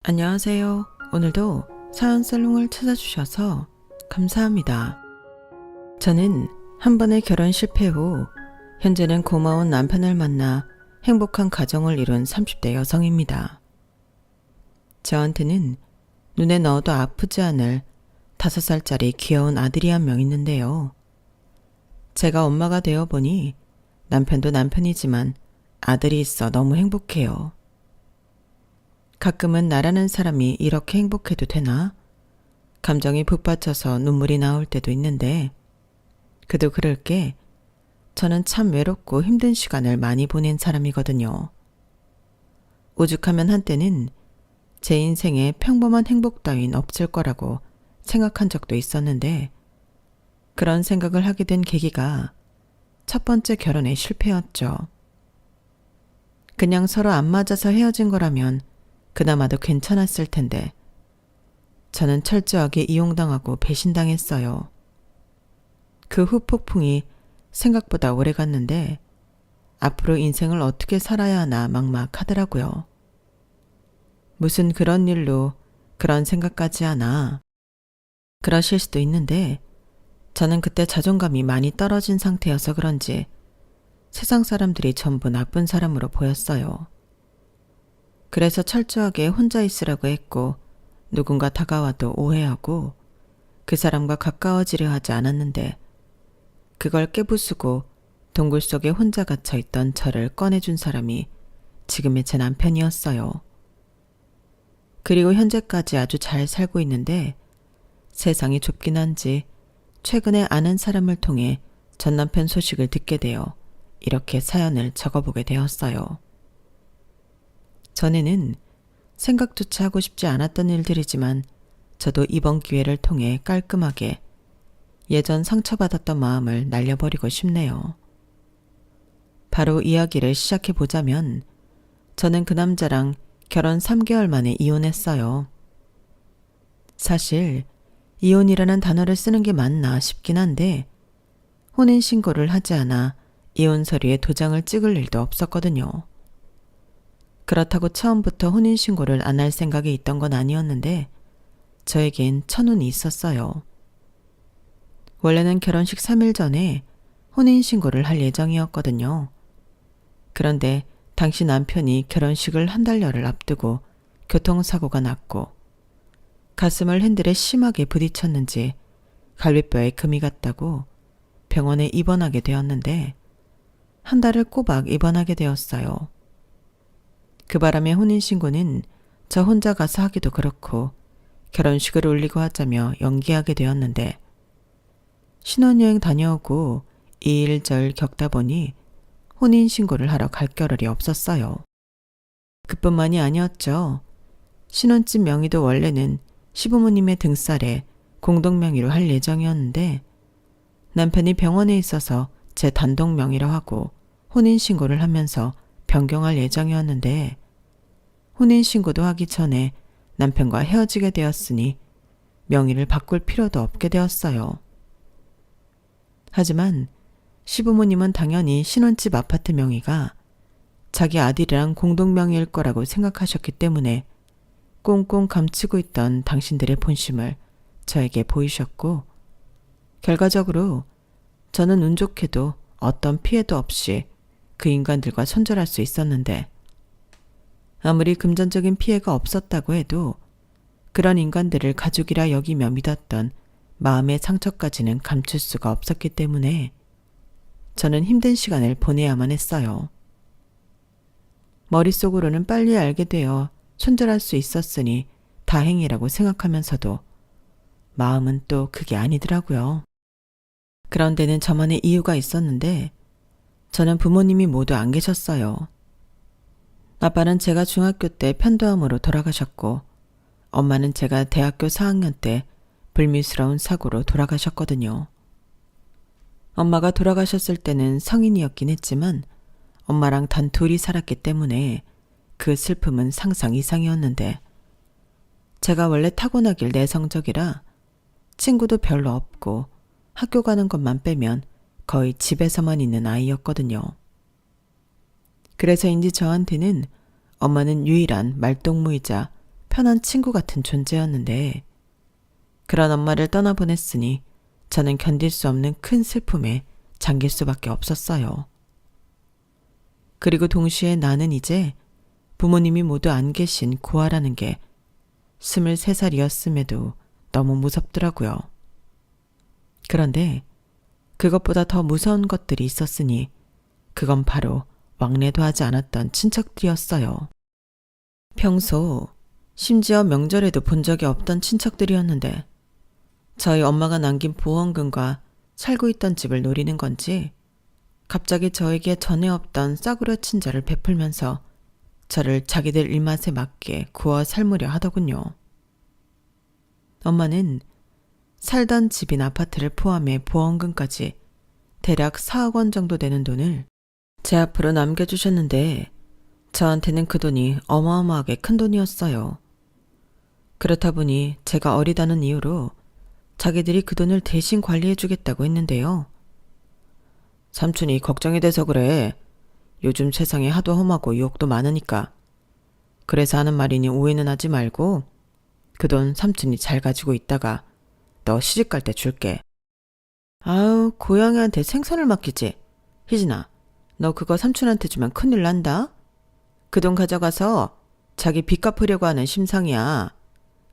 안녕하세요. 오늘도 사연살롱을 찾아주셔서 감사합니다. 저는 한 번의 결혼 실패 후 현재는 고마운 남편을 만나 행복한 가정을 이룬 30대 여성입니다. 저한테는 눈에 넣어도 아프지 않을 5살짜리 귀여운 아들이 한 명 있는데요. 제가 엄마가 되어 보니 남편도 남편이지만 아들이 있어 너무 행복해요. 가끔은 나라는 사람이 이렇게 행복해도 되나? 감정이 북받쳐서 눈물이 나올 때도 있는데 그도 그럴 게 저는 참 외롭고 힘든 시간을 많이 보낸 사람이거든요. 오죽하면 한때는 제 인생에 평범한 행복 따윈 없을 거라고 생각한 적도 있었는데 그런 생각을 하게 된 계기가 첫 번째 결혼의 실패였죠. 그냥 서로 안 맞아서 헤어진 거라면 그나마도 괜찮았을 텐데 저는 철저하게 이용당하고 배신당했어요. 그 후 폭풍이 생각보다 오래 갔는데 앞으로 인생을 어떻게 살아야 하나 막막하더라고요. 무슨 그런 일로 그런 생각까지 하나. 그러실 수도 있는데 저는 그때 자존감이 많이 떨어진 상태여서 그런지 세상 사람들이 전부 나쁜 사람으로 보였어요. 그래서 철저하게 혼자 있으라고 했고 누군가 다가와도 오해하고 그 사람과 가까워지려 하지 않았는데 그걸 깨부수고 동굴 속에 혼자 갇혀있던 저를 꺼내준 사람이 지금의 제 남편이었어요. 그리고 현재까지 아주 잘 살고 있는데 세상이 좁긴 한지 최근에 아는 사람을 통해 전 남편 소식을 듣게 되어 이렇게 사연을 적어보게 되었어요. 전에는 생각조차 하고 싶지 않았던 일들이지만 저도 이번 기회를 통해 깔끔하게 예전 상처받았던 마음을 날려버리고 싶네요. 바로 이야기를 시작해보자면 저는 그 남자랑 결혼 3개월 만에 이혼했어요. 사실 이혼이라는 단어를 쓰는 게 맞나 싶긴 한데 혼인신고를 하지 않아 이혼 서류에 도장을 찍을 일도 없었거든요. 그렇다고 처음부터 혼인신고를 안 할 생각이 있던 건 아니었는데 저에겐 천운이 있었어요. 원래는 결혼식 3일 전에 혼인신고를 할 예정이었거든요. 그런데 당시 남편이 결혼식을 한 달여를 앞두고 교통사고가 났고 가슴을 핸들에 심하게 부딪혔는지 갈비뼈에 금이 갔다고 병원에 입원하게 되었는데 한 달을 꼬박 입원하게 되었어요. 그 바람에 혼인신고는 저 혼자 가서 하기도 그렇고 결혼식을 올리고 하자며 연기하게 되었는데 신혼여행 다녀오고 이 일 절 겪다 보니 혼인신고를 하러 갈 겨를이 없었어요. 그뿐만이 아니었죠. 신혼집 명의도 원래는 시부모님의 등살에 공동명의로 할 예정이었는데 남편이 병원에 있어서 제 단독 명의로 하고 혼인신고를 하면서 변경할 예정이었는데 혼인신고도 하기 전에 남편과 헤어지게 되었으니 명의를 바꿀 필요도 없게 되었어요. 하지만 시부모님은 당연히 신혼집 아파트 명의가 자기 아들이랑 공동명의일 거라고 생각하셨기 때문에 꽁꽁 감추고 있던 당신들의 본심을 저에게 보이셨고 결과적으로 저는 운 좋게도 어떤 피해도 없이 그 인간들과 손절할 수 있었는데 아무리 금전적인 피해가 없었다고 해도 그런 인간들을 가족이라 여기며 믿었던 마음의 상처까지는 감출 수가 없었기 때문에 저는 힘든 시간을 보내야만 했어요. 머릿속으로는 빨리 알게 되어 손절할 수 있었으니 다행이라고 생각하면서도 마음은 또 그게 아니더라고요. 그런 데는 저만의 이유가 있었는데 저는 부모님이 모두 안 계셨어요. 아빠는 제가 중학교 때 편도암으로 돌아가셨고 엄마는 제가 대학교 4학년 때 불미스러운 사고로 돌아가셨거든요. 엄마가 돌아가셨을 때는 성인이었긴 했지만 엄마랑 단 둘이 살았기 때문에 그 슬픔은 상상 이상이었는데 제가 원래 타고나길 내성적이라 친구도 별로 없고 학교 가는 것만 빼면 거의 집에서만 있는 아이였거든요. 그래서인지 저한테는 엄마는 유일한 말동무이자 편한 친구 같은 존재였는데 그런 엄마를 떠나보냈으니 저는 견딜 수 없는 큰 슬픔에 잠길 수밖에 없었어요. 그리고 동시에 나는 이제 부모님이 모두 안 계신 고아라는 게 23살이었음에도 너무 무섭더라고요. 그런데 그것보다 더 무서운 것들이 있었으니 그건 바로 왕래도 하지 않았던 친척들이었어요. 평소 심지어 명절에도 본 적이 없던 친척들이었는데 저희 엄마가 남긴 보험금과 살고 있던 집을 노리는 건지 갑자기 저에게 전에 없던 싸구려 친절을 베풀면서 저를 자기들 입맛에 맞게 구워 삶으려 하더군요. 엄마는 살던 집인 아파트를 포함해 보험금까지 대략 4억 원 정도 되는 돈을 제 앞으로 남겨주셨는데 저한테는 그 돈이 어마어마하게 큰 돈이었어요. 그렇다 보니 제가 어리다는 이유로 자기들이 그 돈을 대신 관리해주겠다고 했는데요. 삼촌이 걱정이 돼서 그래. 요즘 세상에 하도 험하고 유혹도 많으니까. 그래서 하는 말이니 오해는 하지 말고 그 돈 삼촌이 잘 가지고 있다가 너 시집갈 때 줄게. 아우, 고양이한테 생선을 맡기지. 희진아, 너 그거 삼촌한테 주면 큰일 난다. 그 돈 가져가서 자기 빚 갚으려고 하는 심상이야.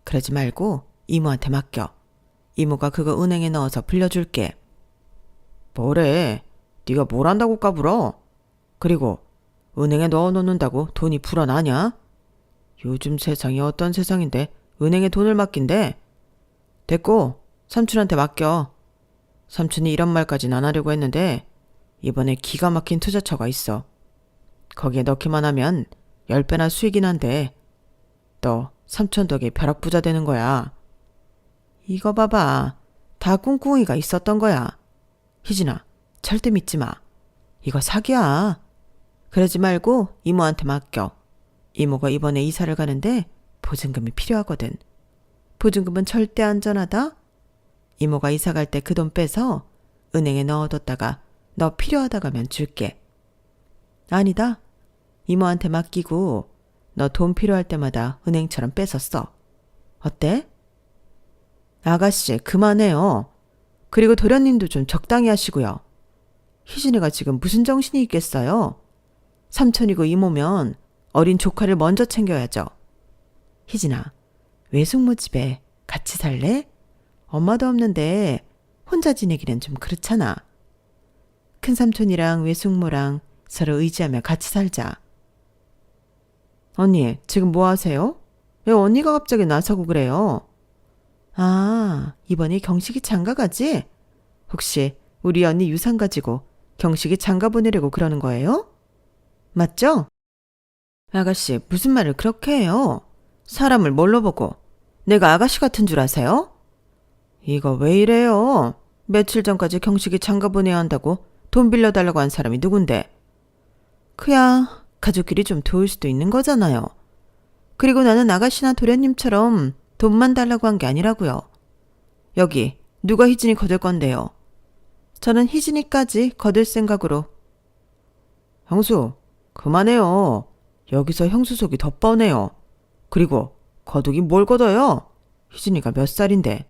그러지 말고 이모한테 맡겨. 이모가 그거 은행에 넣어서 빌려줄게. 뭐래? 네가 뭘 한다고 까불어? 그리고 은행에 넣어놓는다고 돈이 불어나냐? 요즘 세상이 어떤 세상인데 은행에 돈을 맡긴대? 됐고 삼촌한테 맡겨. 삼촌이 이런 말까진 안 하려고 했는데 이번에 기가 막힌 투자처가 있어. 거기에 넣기만 하면 10배나 수익이 난대. 너 삼촌 덕에 벼락부자 되는 거야. 이거 봐봐. 다 꿍꿍이가 있었던 거야. 희진아, 절대 믿지 마. 이거 사기야. 그러지 말고 이모한테 맡겨. 이모가 이번에 이사를 가는데 보증금이 필요하거든. 보증금은 절대 안전하다. 이모가 이사 갈 때 그 돈 빼서 은행에 넣어뒀다가 너 필요하다 가면 줄게. 아니다. 이모한테 맡기고 너 돈 필요할 때마다 은행처럼 뺏어 써. 어때? 아가씨, 그만해요. 그리고 도련님도 좀 적당히 하시고요. 희진이가 지금 무슨 정신이 있겠어요? 삼촌이고 이모면 어린 조카를 먼저 챙겨야죠. 희진아, 외숙모 집에 같이 살래? 엄마도 없는데 혼자 지내기는 좀 그렇잖아. 큰삼촌이랑 외숙모랑 서로 의지하며 같이 살자. 언니, 지금 뭐 하세요? 왜 언니가 갑자기 나서고 그래요? 아, 이번에 경식이 장가 가지? 혹시 우리 언니 유산 가지고 경식이 장가 보내려고 그러는 거예요? 맞죠? 아가씨, 무슨 말을 그렇게 해요? 사람을 뭘로 보고 내가 아가씨 같은 줄 아세요? 이거 왜 이래요? 며칠 전까지 경식이 장가 보내야 한다고 돈 빌려달라고 한 사람이 누군데? 그야 가족끼리 좀 도울 수도 있는 거잖아요. 그리고 나는 아가씨나 도련님처럼 돈만 달라고 한 게 아니라고요. 여기 누가 희진이 거둘 건데요? 저는 희진이까지 거둘 생각으로. 형수, 그만해요. 여기서 형수 속이 더 뻔해요. 그리고 거두긴 뭘 거둬요? 희진이가 몇 살인데.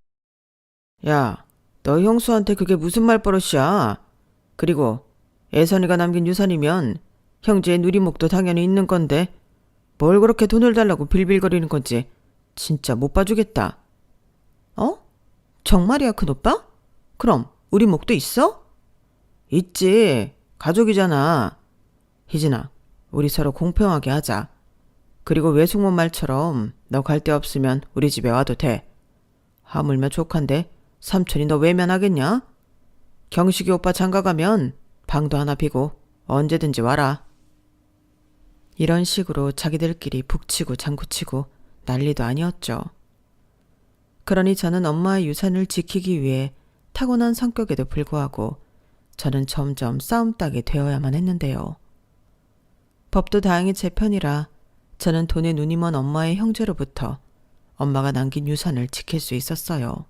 야, 너 형수한테 그게 무슨 말버릇이야? 그리고 애선이가 남긴 유산이면 형제의 누리목도 당연히 있는 건데 뭘 그렇게 돈을 달라고 빌빌거리는 건지 진짜 못 봐주겠다. 어? 정말이야, 큰오빠? 그럼 우리 목도 있어? 있지. 가족이잖아. 희진아, 우리 서로 공평하게 하자. 그리고 외숙모 말처럼 너 갈 데 없으면 우리 집에 와도 돼. 하물며 조카인데 삼촌이 너 외면하겠냐? 경식이 오빠 장가 가면 방도 하나 비고 언제든지 와라. 이런 식으로 자기들끼리 북치고 장구치고 난리도 아니었죠. 그러니 저는 엄마의 유산을 지키기 위해 타고난 성격에도 불구하고 저는 점점 싸움닭이 되어야만 했는데요. 법도 다행히 제 편이라 저는 돈에 눈이 먼 엄마의 형제로부터 엄마가 남긴 유산을 지킬 수 있었어요.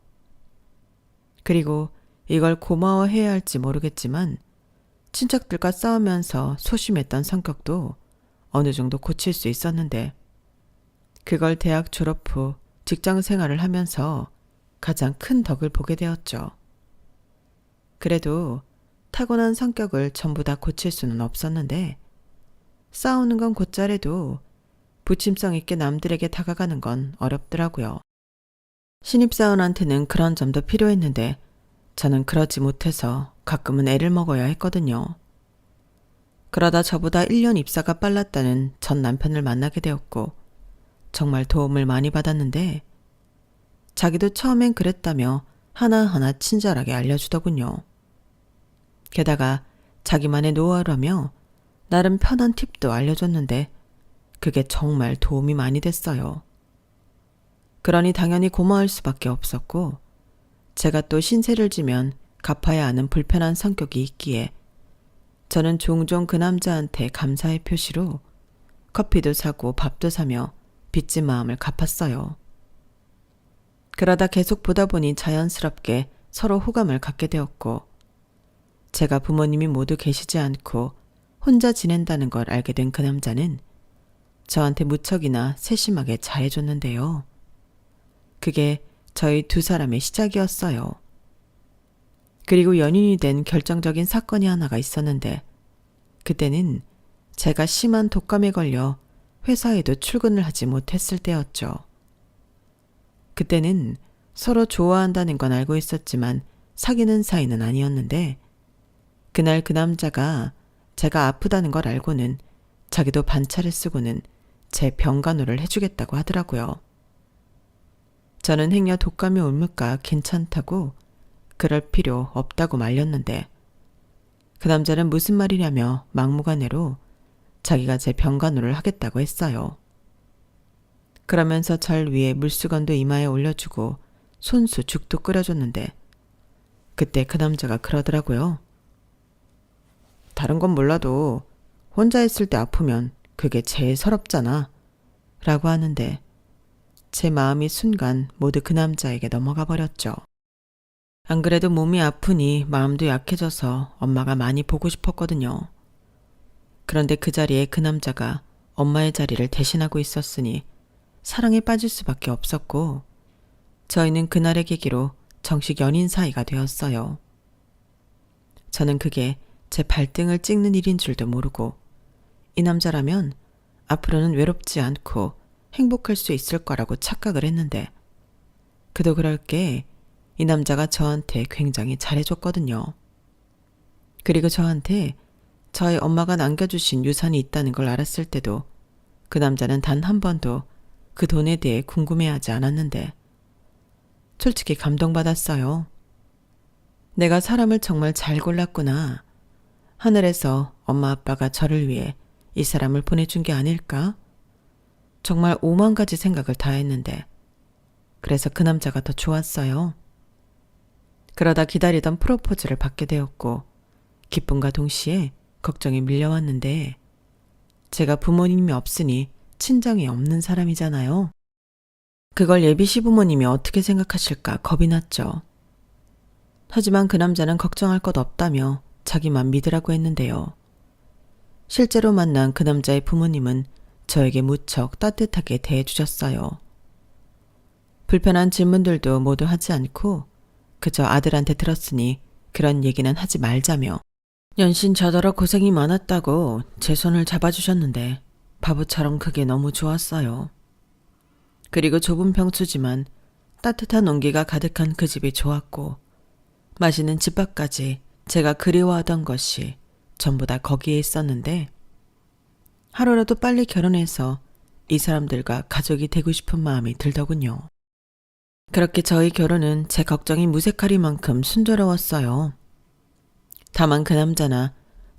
그리고 이걸 고마워해야 할지 모르겠지만 친척들과 싸우면서 소심했던 성격도 어느 정도 고칠 수 있었는데 그걸 대학 졸업 후 직장 생활을 하면서 가장 큰 덕을 보게 되었죠. 그래도 타고난 성격을 전부 다 고칠 수는 없었는데 싸우는 건 곧잘해도 부침성 있게 남들에게 다가가는 건 어렵더라고요. 신입사원한테는 그런 점도 필요했는데 저는 그러지 못해서 가끔은 애를 먹어야 했거든요. 그러다 저보다 1년 입사가 빨랐다는 전 남편을 만나게 되었고 정말 도움을 많이 받았는데 자기도 처음엔 그랬다며 하나하나 친절하게 알려주더군요. 게다가 자기만의 노하우라며 나름 편한 팁도 알려줬는데 그게 정말 도움이 많이 됐어요. 그러니 당연히 고마울 수밖에 없었고 제가 또 신세를 지면 갚아야 하는 불편한 성격이 있기에 저는 종종 그 남자한테 감사의 표시로 커피도 사고 밥도 사며 빚진 마음을 갚았어요. 그러다 계속 보다 보니 자연스럽게 서로 호감을 갖게 되었고 제가 부모님이 모두 계시지 않고 혼자 지낸다는 걸 알게 된 그 남자는 저한테 무척이나 세심하게 잘해줬는데요. 그게 저희 두 사람의 시작이었어요. 그리고 연인이 된 결정적인 사건이 하나가 있었는데 그때는 제가 심한 독감에 걸려 회사에도 출근을 하지 못했을 때였죠. 그때는 서로 좋아한다는 건 알고 있었지만 사귀는 사이는 아니었는데 그날 그 남자가 제가 아프다는 걸 알고는 자기도 반차를 쓰고는 제 병간호를 해주겠다고 하더라고요. 저는 행여 독감이 옮을까 괜찮다고 그럴 필요 없다고 말렸는데 그 남자는 무슨 말이냐며 막무가내로 자기가 제 병간호를 하겠다고 했어요. 그러면서 절 위해 물수건도 이마에 올려주고 손수 죽도 끓여줬는데 그때 그 남자가 그러더라고요. 다른 건 몰라도 혼자 있을 때 아프면 그게 제일 서럽잖아 라고 하는데 제 마음이 순간 모두 그 남자에게 넘어가 버렸죠. 안 그래도 몸이 아프니 마음도 약해져서 엄마가 많이 보고 싶었거든요. 그런데 그 자리에 그 남자가 엄마의 자리를 대신하고 있었으니 사랑에 빠질 수밖에 없었고 저희는 그날의 계기로 정식 연인 사이가 되었어요. 저는 그게 제 발등을 찍는 일인 줄도 모르고 이 남자라면 앞으로는 외롭지 않고 행복할 수 있을 거라고 착각을 했는데 그도 그럴 게 이 남자가 저한테 굉장히 잘해줬거든요. 그리고 저한테 저희 엄마가 남겨주신 유산이 있다는 걸 알았을 때도 그 남자는 단 한 번도 그 돈에 대해 궁금해하지 않았는데 솔직히 감동받았어요. 내가 사람을 정말 잘 골랐구나. 하늘에서 엄마 아빠가 저를 위해 이 사람을 보내준 게 아닐까? 정말 오만 가지 생각을 다 했는데 그래서 그 남자가 더 좋았어요. 그러다 기다리던 프로포즈를 받게 되었고 기쁨과 동시에 걱정이 밀려왔는데 제가 부모님이 없으니 친정이 없는 사람이잖아요. 그걸 예비 시부모님이 어떻게 생각하실까 겁이 났죠. 하지만 그 남자는 걱정할 것 없다며 자기만 믿으라고 했는데요. 실제로 만난 그 남자의 부모님은 저에게 무척 따뜻하게 대해주셨어요. 불편한 질문들도 모두 하지 않고 그저 아들한테 들었으니 그런 얘기는 하지 말자며 연신 저더러 고생이 많았다고 제 손을 잡아주셨는데 바보처럼 그게 너무 좋았어요. 그리고 좁은 평수지만 따뜻한 온기가 가득한 그 집이 좋았고 맛있는 집밥까지 제가 그리워하던 것이 전부 다 거기에 있었는데 하루라도 빨리 결혼해서 이 사람들과 가족이 되고 싶은 마음이 들더군요. 그렇게 저희 결혼은 제 걱정이 무색하리만큼 순조로웠어요. 다만 그 남자나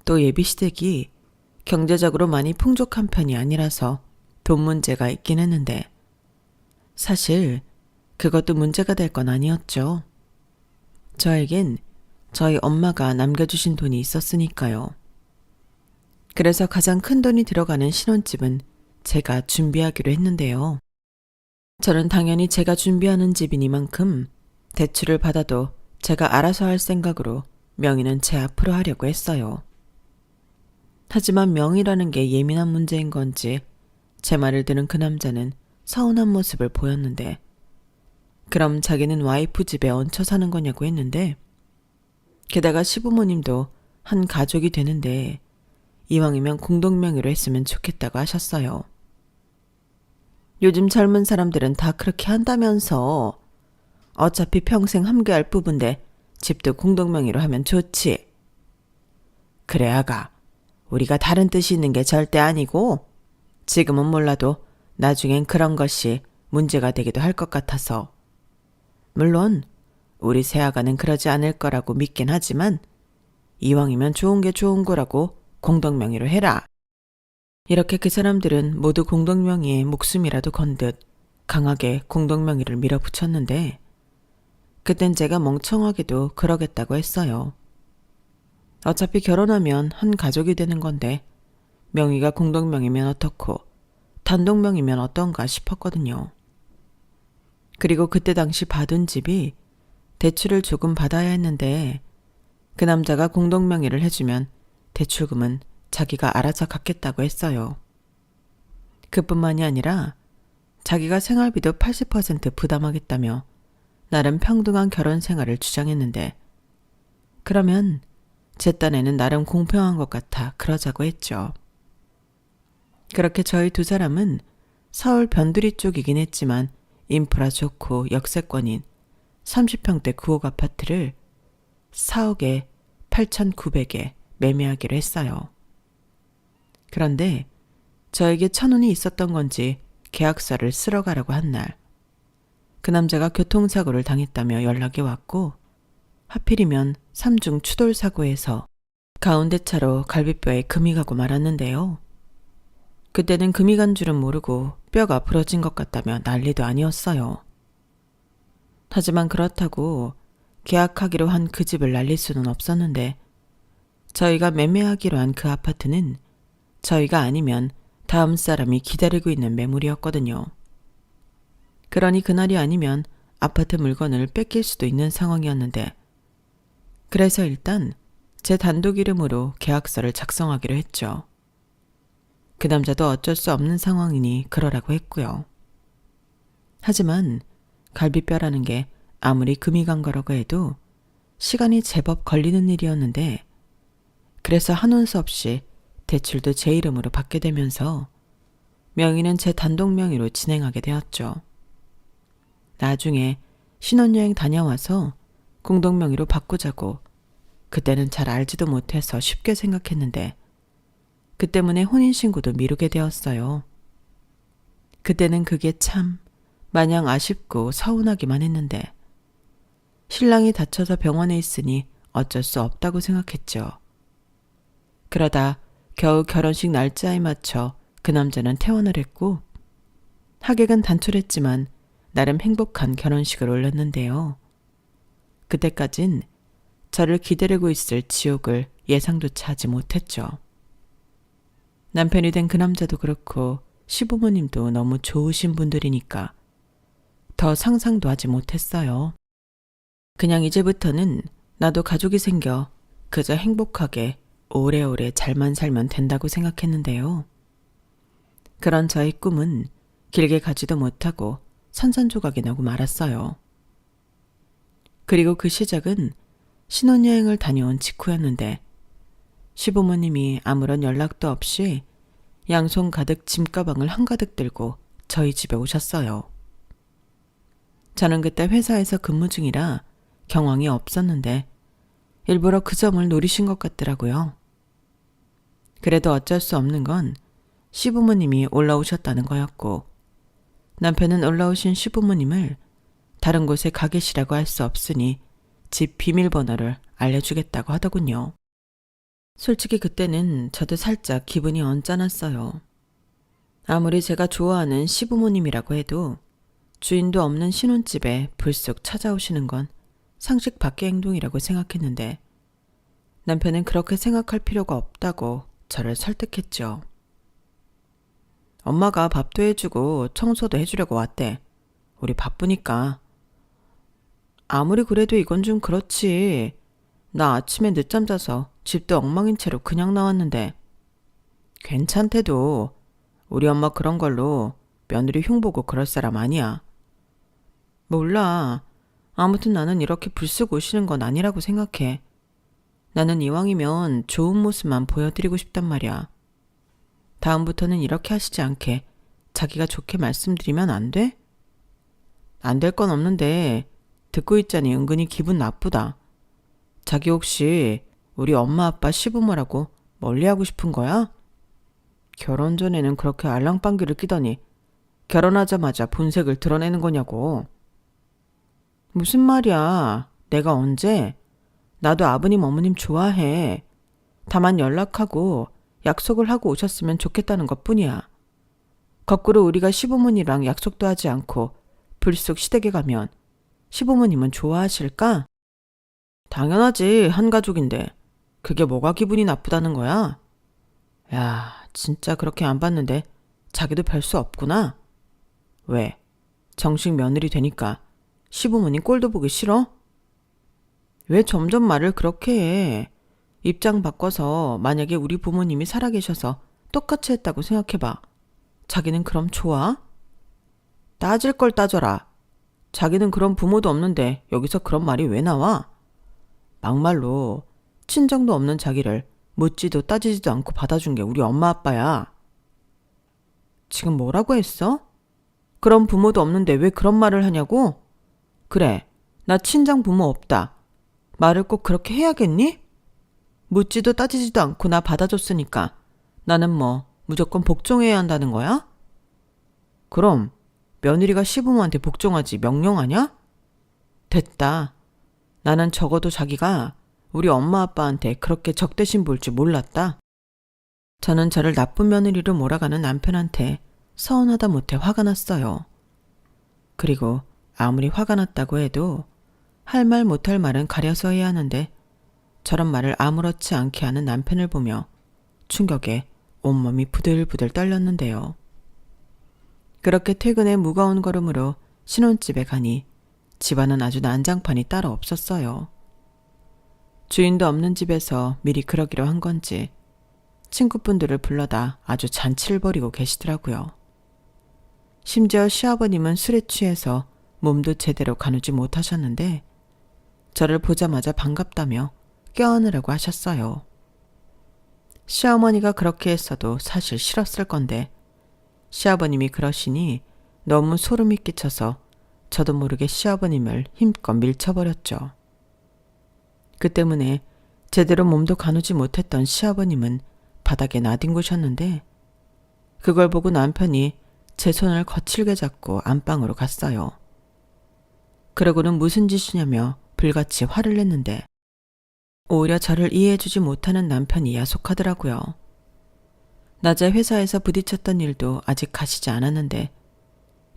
또 예비시댁이 경제적으로 많이 풍족한 편이 아니라서 돈 문제가 있긴 했는데 사실 그것도 문제가 될 건 아니었죠. 저에겐 저희 엄마가 남겨주신 돈이 있었으니까요. 그래서 가장 큰 돈이 들어가는 신혼집은 제가 준비하기로 했는데요. 저는 당연히 제가 준비하는 집이니만큼 대출을 받아도 제가 알아서 할 생각으로 명의는 제 앞으로 하려고 했어요. 하지만 명의라는 게 예민한 문제인 건지 제 말을 들은 그 남자는 서운한 모습을 보였는데 그럼 자기는 와이프 집에 얹혀 사는 거냐고 했는데 게다가 시부모님도 한 가족이 되는데 이왕이면 공동명의로 했으면 좋겠다고 하셨어요. 요즘 젊은 사람들은 다 그렇게 한다면서 어차피 평생 함께할 부부인데 집도 공동명의로 하면 좋지. 그래 아가, 우리가 다른 뜻이 있는 게 절대 아니고 지금은 몰라도 나중엔 그런 것이 문제가 되기도 할 것 같아서. 물론 우리 새아가는 그러지 않을 거라고 믿긴 하지만 이왕이면 좋은 게 좋은 거라고 공동명의로 해라. 이렇게 그 사람들은 모두 공동명의에 목숨이라도 건 듯 강하게 공동명의를 밀어붙였는데 그땐 제가 멍청하게도 그러겠다고 했어요. 어차피 결혼하면 한 가족이 되는 건데 명의가 공동명의면 어떻고 단독명의면 어떤가 싶었거든요. 그리고 그때 당시 받은 집이 대출을 조금 받아야 했는데 그 남자가 공동명의를 해주면 대출금은 자기가 알아서 갚겠다고 했어요. 그뿐만이 아니라 자기가 생활비도 80% 부담하겠다며 나름 평등한 결혼 생활을 주장했는데 그러면 제 딴에는 나름 공평한 것 같아 그러자고 했죠. 그렇게 저희 두 사람은 서울 변두리 쪽이긴 했지만 인프라 좋고 역세권인 30평대 9억 아파트를 4억에 8,900에 매매하기로 했어요. 그런데 저에게 천운이 있었던 건지 계약서를 쓰러 가라고 한 날, 그 남자가 교통사고를 당했다며 연락이 왔고 하필이면 3중 추돌사고에서 가운데 차로 갈비뼈에 금이 가고 말았는데요. 그때는 금이 간 줄은 모르고 뼈가 부러진 것 같다며 난리도 아니었어요. 하지만 그렇다고 계약하기로 한 그 집을 날릴 수는 없었는데 저희가 매매하기로 한 그 아파트는 저희가 아니면 다음 사람이 기다리고 있는 매물이었거든요. 그러니 그날이 아니면 아파트 물건을 뺏길 수도 있는 상황이었는데 그래서 일단 제 단독 이름으로 계약서를 작성하기로 했죠. 그 남자도 어쩔 수 없는 상황이니 그러라고 했고요. 하지만 갈비뼈라는 게 아무리 금이 간 거라고 해도 시간이 제법 걸리는 일이었는데 그래서 한원 수 없이 대출도 제 이름으로 받게 되면서 명의는 제 단독 명의로 진행하게 되었죠. 나중에 신혼여행 다녀와서 공동명의로 바꾸자고 그때는 잘 알지도 못해서 쉽게 생각했는데 그 때문에 혼인신고도 미루게 되었어요. 그때는 그게 참 마냥 아쉽고 서운하기만 했는데 신랑이 다쳐서 병원에 있으니 어쩔 수 없다고 생각했죠. 그러다 겨우 결혼식 날짜에 맞춰 그 남자는 퇴원을 했고 하객은 단촐했지만 나름 행복한 결혼식을 올렸는데요. 그때까진 저를 기다리고 있을 지옥을 예상조차 하지 못했죠. 남편이 된 그 남자도 그렇고 시부모님도 너무 좋으신 분들이니까 더 상상도 하지 못했어요. 그냥 이제부터는 나도 가족이 생겨 그저 행복하게 오래오래 잘만 살면 된다고 생각했는데요. 그런 저의 꿈은 길게 가지도 못하고 산산조각이 나고 말았어요. 그리고 그 시작은 신혼여행을 다녀온 직후였는데 시부모님이 아무런 연락도 없이 양손 가득 짐가방을 한가득 들고 저희 집에 오셨어요. 저는 그때 회사에서 근무 중이라 경황이 없었는데 일부러 그 점을 노리신 것 같더라고요. 그래도 어쩔 수 없는 건 시부모님이 올라오셨다는 거였고 남편은 올라오신 시부모님을 다른 곳에 가 계시라고 할 수 없으니 집 비밀번호를 알려주겠다고 하더군요. 솔직히 그때는 저도 살짝 기분이 언짢았어요. 아무리 제가 좋아하는 시부모님이라고 해도 주인도 없는 신혼집에 불쑥 찾아오시는 건 상식 밖의 행동이라고 생각했는데 남편은 그렇게 생각할 필요가 없다고 저를 설득했죠. 엄마가 밥도 해주고 청소도 해주려고 왔대. 우리 바쁘니까. 아무리 그래도 이건 좀 그렇지. 나 아침에 늦잠 자서 집도 엉망인 채로 그냥 나왔는데. 괜찮대도 우리 엄마 그런 걸로 며느리 흉보고 그럴 사람 아니야. 몰라. 아무튼 나는 이렇게 불쑥 오시는 건 아니라고 생각해. 나는 이왕이면 좋은 모습만 보여드리고 싶단 말이야. 다음부터는 이렇게 하시지 않게 자기가 좋게 말씀드리면 안 돼? 안 될 건 없는데 듣고 있자니 은근히 기분 나쁘다. 자기 혹시 우리 엄마 아빠 시부모라고 멀리하고 싶은 거야? 결혼 전에는 그렇게 알랑방귀를 끼더니 결혼하자마자 본색을 드러내는 거냐고. 무슨 말이야. 내가 언제? 나도 아버님 어머님 좋아해. 다만 연락하고 약속을 하고 오셨으면 좋겠다는 것뿐이야. 거꾸로 우리가 시부모님이랑 약속도 하지 않고 불쑥 시댁에 가면 시부모님은 좋아하실까? 당연하지. 한 가족인데. 그게 뭐가 기분이 나쁘다는 거야? 야, 진짜 그렇게 안 봤는데 자기도 별 수 없구나. 왜? 정식 며느리 되니까 시부모님 꼴도 보기 싫어? 왜 점점 말을 그렇게 해? 입장 바꿔서 만약에 우리 부모님이 살아계셔서 똑같이 했다고 생각해봐. 자기는 그럼 좋아? 따질 걸 따져라. 자기는 그런 부모도 없는데 여기서 그런 말이 왜 나와? 막말로 친정도 없는 자기를 묻지도 따지지도 않고 받아준 게 우리 엄마 아빠야. 지금 뭐라고 했어? 그런 부모도 없는데 왜 그런 말을 하냐고? 그래, 나 친정 부모 없다. 말을 꼭 그렇게 해야겠니? 묻지도 따지지도 않고 나 받아줬으니까 나는 뭐 무조건 복종해야 한다는 거야? 그럼 며느리가 시부모한테 복종하지 명령하냐? 됐다. 나는 적어도 자기가 우리 엄마 아빠한테 그렇게 적대심 볼 줄 몰랐다. 저는 저를 나쁜 며느리로 몰아가는 남편한테 서운하다 못해 화가 났어요. 그리고 아무리 화가 났다고 해도 할 말 못할 말은 가려서 해야 하는데 저런 말을 아무렇지 않게 하는 남편을 보며 충격에 온몸이 부들부들 떨렸는데요. 그렇게 퇴근에 무거운 걸음으로 신혼집에 가니 집안은 아주 난장판이 따로 없었어요. 주인도 없는 집에서 미리 그러기로 한 건지 친구분들을 불러다 아주 잔치를 벌이고 계시더라고요. 심지어 시아버님은 술에 취해서 몸도 제대로 가누지 못하셨는데 저를 보자마자 반갑다며 껴안으라고 하셨어요. 시어머니가 그렇게 했어도 사실 싫었을 건데 시아버님이 그러시니 너무 소름이 끼쳐서 저도 모르게 시아버님을 힘껏 밀쳐버렸죠. 그 때문에 제대로 몸도 가누지 못했던 시아버님은 바닥에 나뒹구셨는데 그걸 보고 남편이 제 손을 거칠게 잡고 안방으로 갔어요. 그러고는 무슨 짓이냐며 불같이 화를 냈는데 오히려 저를 이해해주지 못하는 남편이 야속하더라고요. 낮에 회사에서 부딪혔던 일도 아직 가시지 않았는데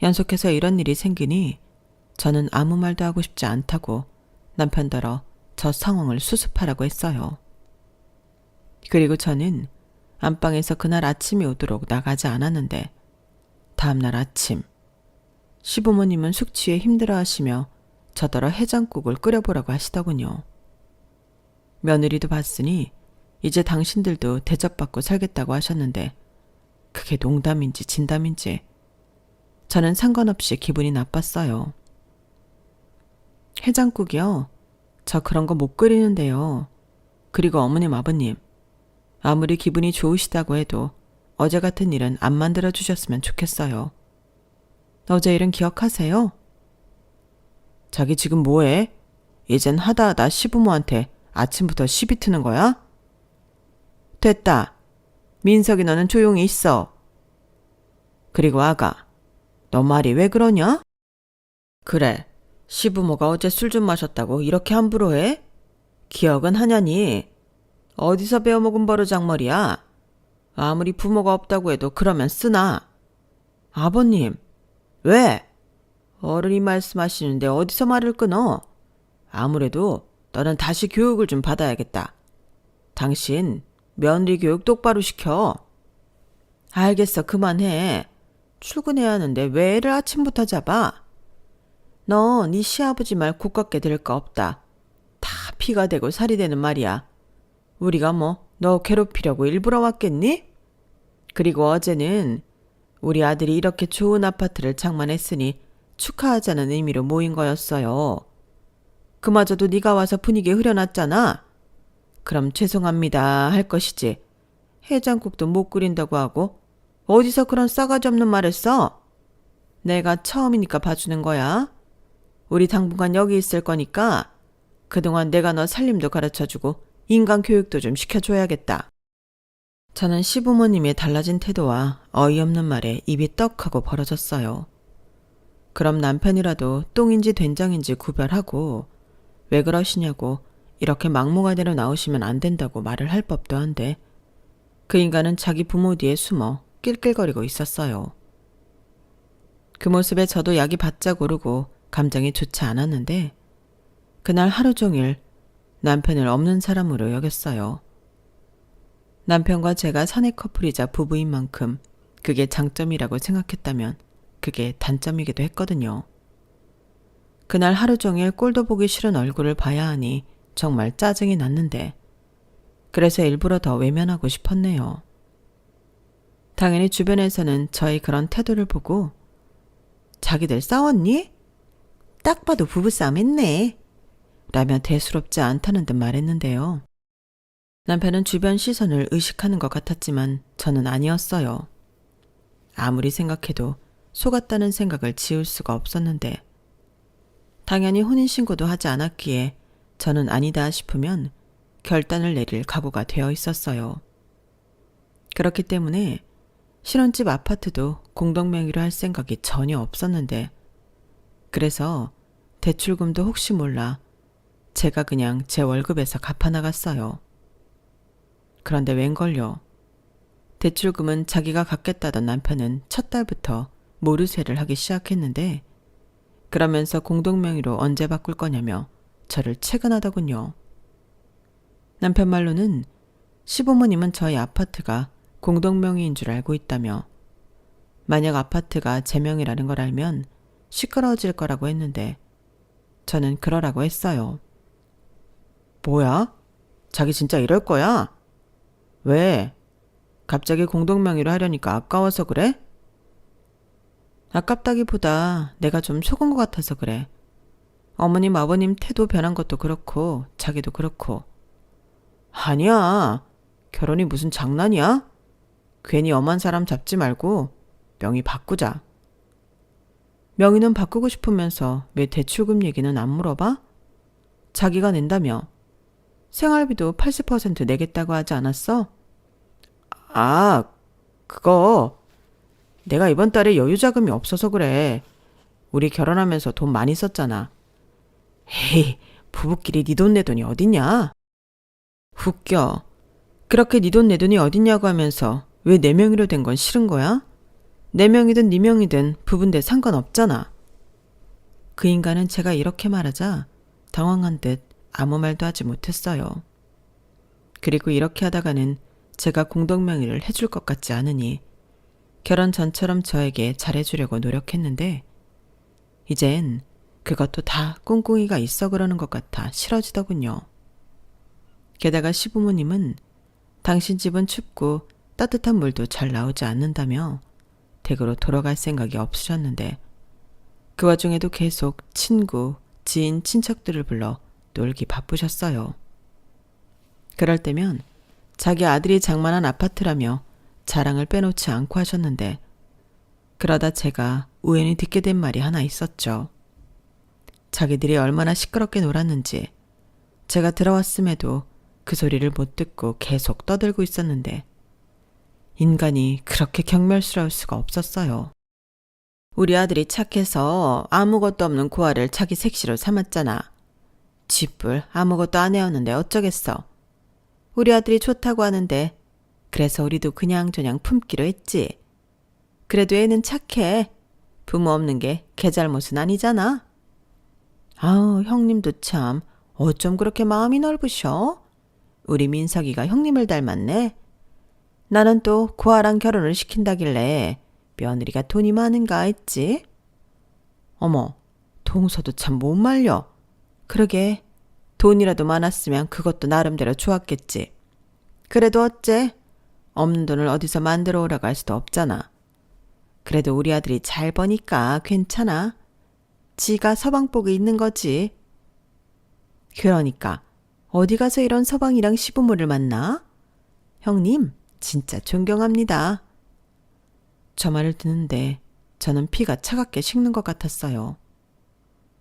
연속해서 이런 일이 생기니 저는 아무 말도 하고 싶지 않다고 남편더러 저 상황을 수습하라고 했어요. 그리고 저는 안방에서 그날 아침이 오도록 나가지 않았는데 다음날 아침 시부모님은 숙취에 힘들어하시며 저더러 해장국을 끓여보라고 하시더군요. 며느리도 봤으니 이제 당신들도 대접받고 살겠다고 하셨는데 그게 농담인지 진담인지 저는 상관없이 기분이 나빴어요. 해장국이요? 저 그런 거 못 끓이는데요. 그리고 어머님 아버님 아무리 기분이 좋으시다고 해도 어제 같은 일은 안 만들어 주셨으면 좋겠어요. 어제 일은 기억하세요? 자기 지금 뭐해? 이젠 하다하다 시부모한테 아침부터 시비 트는 거야? 됐다. 민석이 너는 조용히 있어. 그리고 아가, 너 말이 왜 그러냐? 그래, 시부모가 어제 술 좀 마셨다고 이렇게 함부로 해? 기억은 하냐니? 어디서 배워먹은 버르장머리야? 아무리 부모가 없다고 해도 그러면 쓰나? 아버님, 왜? 어른이 말씀하시는데 어디서 말을 끊어? 아무래도 너는 다시 교육을 좀 받아야겠다. 당신 며느리 교육 똑바로 시켜. 알겠어, 그만해. 출근해야 하는데 왜 애를 아침부터 잡아? 너 네 시아버지 말 고깝게 들을 거 없다. 다 피가 되고 살이 되는 말이야. 우리가 뭐 너 괴롭히려고 일부러 왔겠니? 그리고 어제는 우리 아들이 이렇게 좋은 아파트를 장만했으니 축하하자는 의미로 모인 거였어요. 그마저도 네가 와서 분위기 흐려놨잖아. 그럼 죄송합니다 할 것이지. 해장국도 못 끓인다고 하고 어디서 그런 싸가지 없는 말을 써? 내가 처음이니까 봐주는 거야. 우리 당분간 여기 있을 거니까 그동안 내가 너 살림도 가르쳐주고 인간 교육도 좀 시켜줘야겠다. 저는 시부모님의 달라진 태도와 어이없는 말에 입이 떡하고 벌어졌어요. 그럼 남편이라도 똥인지 된장인지 구별하고 왜 그러시냐고 이렇게 막무가내로 나오시면 안 된다고 말을 할 법도 한데 그 인간은 자기 부모 뒤에 숨어 낄낄거리고 있었어요. 그 모습에 저도 약이 바짝 오르고 감정이 좋지 않았는데 그날 하루 종일 남편을 없는 사람으로 여겼어요. 남편과 제가 사내 커플이자 부부인 만큼 그게 장점이라고 생각했다면 그게 단점이기도 했거든요. 그날 하루 종일 꼴도 보기 싫은 얼굴을 봐야 하니 정말 짜증이 났는데 그래서 일부러 더 외면하고 싶었네요. 당연히 주변에서는 저의 그런 태도를 보고 자기들 싸웠니? 딱 봐도 부부싸움 했네. 라며 대수롭지 않다는 듯 말했는데요. 남편은 주변 시선을 의식하는 것 같았지만 저는 아니었어요. 아무리 생각해도 속았다는 생각을 지울 수가 없었는데 당연히 혼인신고도 하지 않았기에 저는 아니다 싶으면 결단을 내릴 각오가 되어 있었어요. 그렇기 때문에 신혼집 아파트도 공동명의로 할 생각이 전혀 없었는데 그래서 대출금도 혹시 몰라 제가 그냥 제 월급에서 갚아나갔어요. 그런데 웬걸요. 대출금은 자기가 갚겠다던 남편은 첫 달부터 모르쇠를 하기 시작했는데 그러면서 공동명의로 언제 바꿀 거냐며 저를 채근하더군요. 남편 말로는 시부모님은 저희 아파트가 공동명의인 줄 알고 있다며 만약 아파트가 제 명의라는 걸 알면 시끄러워질 거라고 했는데 저는 그러라고 했어요. 뭐야? 자기 진짜 이럴 거야? 왜? 갑자기 공동명의로 하려니까 아까워서 그래? 아깝다기보다 내가 좀 속은 것 같아서 그래. 어머님 아버님 태도 변한 것도 그렇고 자기도 그렇고. 아니야. 결혼이 무슨 장난이야? 괜히 엄한 사람 잡지 말고 명의 바꾸자. 명의는 바꾸고 싶으면서 왜 대출금 얘기는 안 물어봐? 자기가 낸다며. 생활비도 80% 내겠다고 하지 않았어? 아, 그거 내가 이번 달에 여유 자금이 없어서 그래. 우리 결혼하면서 돈 많이 썼잖아. 에이, 부부끼리 네 돈 내 돈이 어딨냐? 웃겨. 그렇게 네 돈 내 돈이 어딨냐고 하면서 왜 내 명의로 된 건 싫은 거야? 내 명이든 네 명이든 부부인데 상관없잖아. 그 인간은 제가 이렇게 말하자 당황한 듯 아무 말도 하지 못했어요. 그리고 이렇게 하다가는 제가 공동명의를 해줄 것 같지 않으니 결혼 전처럼 저에게 잘해주려고 노력했는데 이젠 그것도 다 꿍꿍이가 있어 그러는 것 같아 싫어지더군요. 게다가 시부모님은 당신 집은 춥고 따뜻한 물도 잘 나오지 않는다며 댁으로 돌아갈 생각이 없으셨는데 그 와중에도 계속 친구, 지인, 친척들을 불러 놀기 바쁘셨어요. 그럴 때면 자기 아들이 장만한 아파트라며 자랑을 빼놓지 않고 하셨는데 그러다 제가 우연히 듣게 된 말이 하나 있었죠. 자기들이 얼마나 시끄럽게 놀았는지 제가 들어왔음에도 그 소리를 못 듣고 계속 떠들고 있었는데 인간이 그렇게 경멸스러울 수가 없었어요. 우리 아들이 착해서 아무것도 없는 고아를 자기 색시로 삼았잖아. 쥐뿔 아무것도 안 해왔는데 어쩌겠어. 우리 아들이 좋다고 하는데 그래서 우리도 그냥저냥 품기로 했지. 그래도 애는 착해. 부모 없는 게 걔 잘못은 아니잖아. 아우 형님도 참 어쩜 그렇게 마음이 넓으셔? 우리 민석이가 형님을 닮았네. 나는 또 고아랑 결혼을 시킨다길래 며느리가 돈이 많은가 했지. 어머, 동서도 참 못 말려. 그러게 돈이라도 많았으면 그것도 나름대로 좋았겠지. 그래도 어째? 없는 돈을 어디서 만들어 오라고 할 수도 없잖아. 그래도 우리 아들이 잘 버니까 괜찮아. 지가 서방복이 있는 거지. 그러니까 어디 가서 이런 서방이랑 시부모를 만나? 형님, 진짜 존경합니다. 저 말을 듣는데 저는 피가 차갑게 식는 것 같았어요.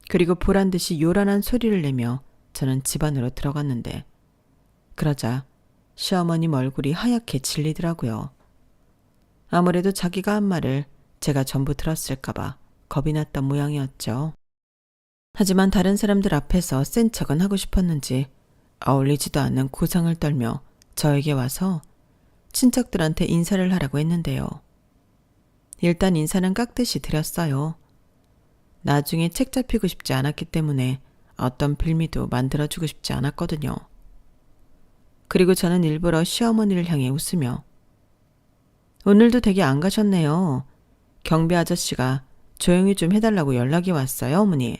그리고 보란 듯이 요란한 소리를 내며 저는 집 안으로 들어갔는데 그러자 시어머님 얼굴이 하얗게 질리더라고요. 아무래도 자기가 한 말을 제가 전부 들었을까봐 겁이 났던 모양이었죠. 하지만 다른 사람들 앞에서 센 척은 하고 싶었는지 어울리지도 않는 고상을 떨며 저에게 와서 친척들한테 인사를 하라고 했는데요. 일단 인사는 깍듯이 드렸어요. 나중에 책 잡히고 싶지 않았기 때문에 어떤 빌미도 만들어주고 싶지 않았거든요. 그리고 저는 일부러 시어머니를 향해 웃으며 오늘도 댁에 안 가셨네요. 경비 아저씨가 조용히 좀 해달라고 연락이 왔어요, 어머니.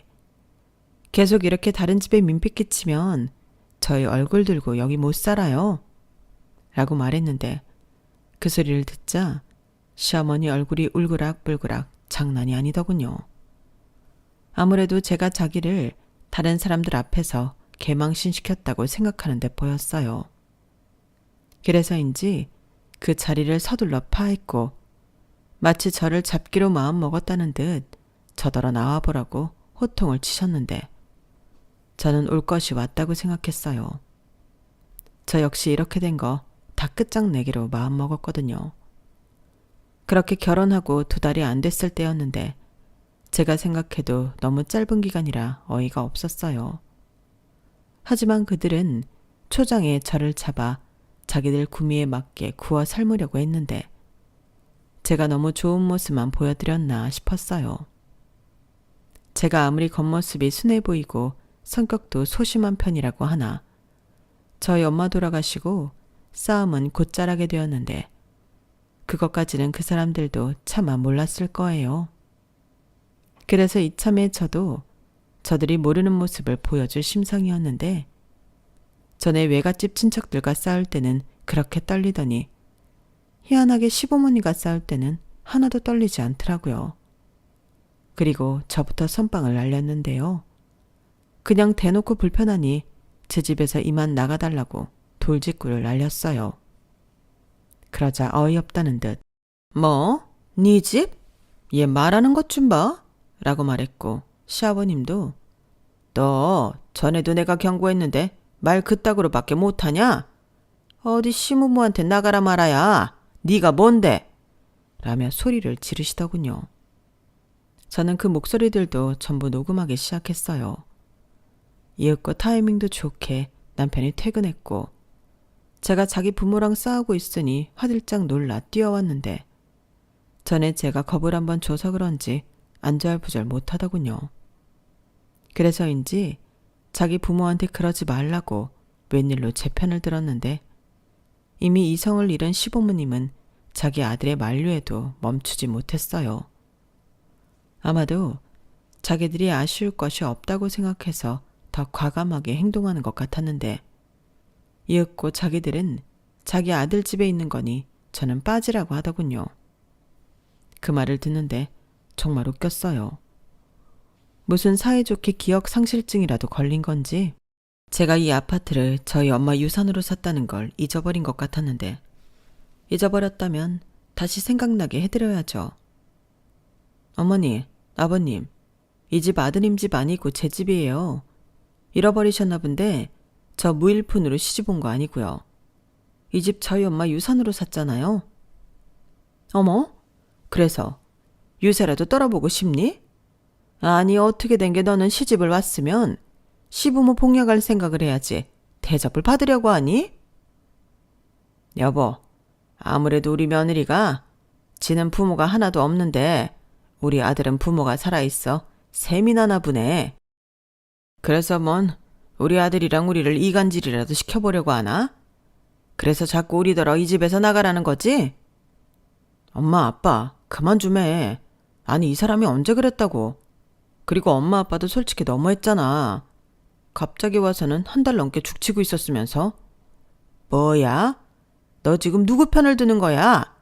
계속 이렇게 다른 집에 민폐 끼치면 저희 얼굴 들고 여기 못 살아요. 라고 말했는데 그 소리를 듣자 시어머니 얼굴이 울그락불그락 장난이 아니더군요. 아무래도 제가 자기를 다른 사람들 앞에서 개망신시켰다고 생각하는 데 보였어요. 그래서인지 그 자리를 서둘러 파했고 마치 저를 잡기로 마음먹었다는 듯 저더러 나와보라고 호통을 치셨는데 저는 올 것이 왔다고 생각했어요. 저 역시 이렇게 된 거 다 끝장내기로 마음먹었거든요. 그렇게 결혼하고 2달이 안 됐을 때였는데 제가 생각해도 너무 짧은 기간이라 어이가 없었어요. 하지만 그들은 초장에 저를 잡아 자기들 구미에 맞게 구워 삶으려고 했는데 제가 너무 좋은 모습만 보여드렸나 싶었어요. 제가 아무리 겉모습이 순해 보이고 성격도 소심한 편이라고 하나 저희 엄마 돌아가시고 싸움은 곧잘하게 되었는데 그것까지는 그 사람들도 차마 몰랐을 거예요. 그래서 이참에 저도 저들이 모르는 모습을 보여줄 심성이었는데 전에 외갓집 친척들과 싸울 때는 그렇게 떨리더니 희한하게 시부모님과 싸울 때는 하나도 떨리지 않더라고요. 그리고 저부터 선빵을 날렸는데요. 그냥 대놓고 불편하니 제 집에서 이만 나가달라고 돌직구를 날렸어요. 그러자 어이없다는 듯 뭐? 네 집? 얘 말하는 것 좀 봐? 라고 말했고 시아버님도 너 전에도 내가 경고했는데 말 그따구로밖에 못하냐? 어디 시무무한테 나가라 말아야. 네가 뭔데? 라며 소리를 지르시더군요. 저는 그 목소리들도 전부 녹음하기 시작했어요. 이윽고 타이밍도 좋게 남편이 퇴근했고 제가 자기 부모랑 싸우고 있으니 화들짝 놀라 뛰어왔는데 전에 제가 겁을 한번 줘서 그런지 안절부절 못하더군요. 그래서인지 자기 부모한테 그러지 말라고 웬일로 제 편을 들었는데 이미 이성을 잃은 시부모님은 자기 아들의 만류에도 멈추지 못했어요. 아마도 자기들이 아쉬울 것이 없다고 생각해서 더 과감하게 행동하는 것 같았는데 이윽고 자기들은 자기 아들 집에 있는 거니 저는 빠지라고 하더군요. 그 말을 듣는데 정말 웃겼어요. 무슨 사이좋게 기억 상실증이라도 걸린 건지 제가 이 아파트를 저희 엄마 유산으로 샀다는 걸 잊어버린 것 같았는데 잊어버렸다면 다시 생각나게 해드려야죠. 어머니, 아버님, 이 집 아드님 집 아니고 제 집이에요. 잃어버리셨나 본데 저 무일푼으로 시집 온 거 아니고요. 이 집 저희 엄마 유산으로 샀잖아요. 어머? 그래서 유세라도 떨어보고 싶니? 아니 어떻게 된 게 너는 시집을 왔으면 시부모 폭력할 생각을 해야지 대접을 받으려고 하니? 여보, 아무래도 우리 며느리가 지는 부모가 하나도 없는데 우리 아들은 부모가 살아있어 셈이 나나 보네. 그래서 뭔 우리 아들이랑 우리를 이간질이라도 시켜보려고 하나? 그래서 자꾸 우리더러 이 집에서 나가라는 거지? 엄마 아빠 그만 좀 해. 아니 이 사람이 언제 그랬다고. 그리고 엄마 아빠도 솔직히 너무했잖아. 갑자기 와서는 1달 넘게 죽치고 있었으면서. 뭐야? 너 지금 누구 편을 드는 거야?